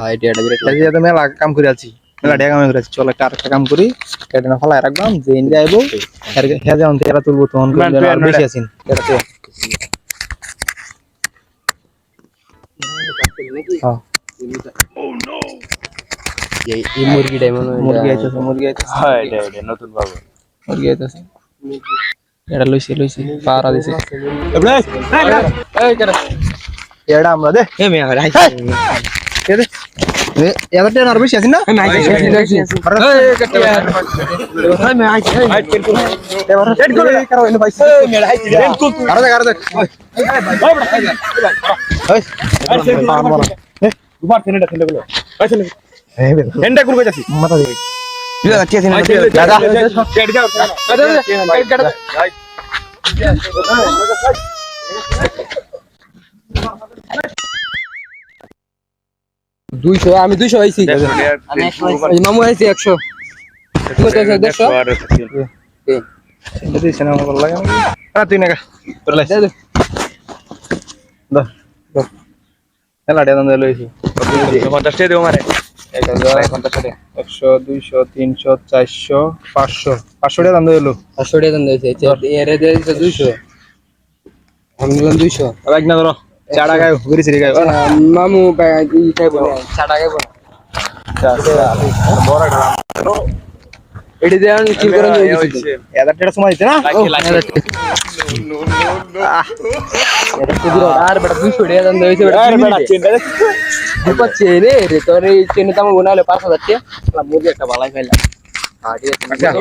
আইডিয়াটা বিরাট এই যে মেলা কাম করে আছি মেলা টাকা কাম করে আছি চল একটা কাম করি কেটে না ফলাই রাখবাম যে ইন্ডিয়া আইবো হ্যাঁ যেমন তেরা তুলবো তখন আর বেশি আছেন তেরাতে হ্যাঁ এই মুরগিটাই মনে হয় মুরগি আইতেছে হ্যাঁ এটা নতুন বাবু মুরগি আইতেছে এটা লইছি পারা দিছে এটা আমরা দে এ মে আর দে এবার টেন আর বেশি আছেন না মাথা দিয়ে দুইশো আমি 200 আইছি মামু আইছি 100 ঠিক আছে 150 দিছে না ভালো লাগে তুই না তোর লাইস এলা দেন লইছি 50 টাকা দেও মারে 100 200 300 400 500 500 টাকা দাম দিলো 500 টাকা দেন দিয়েছে এরে দিয়েছে 200 আমি নিলাম 200 এক না ধরো 4 টাকা ঘুরি সিরি গায় মামু ই খাইবো না 4 টাকা খাইবো না বড় ঢালা এডি দেন কি করে দিয়েছে এদার টাকা সময় দিতে না এটা তো দিরা আর বড় 200 টাকা দেন দিয়েছে বড় দুপা চেনে রে তোর এই চেনে দাম গোনালে 5000 টাকা মুরগি একটা বালাই খাইলাম ঠিক আছে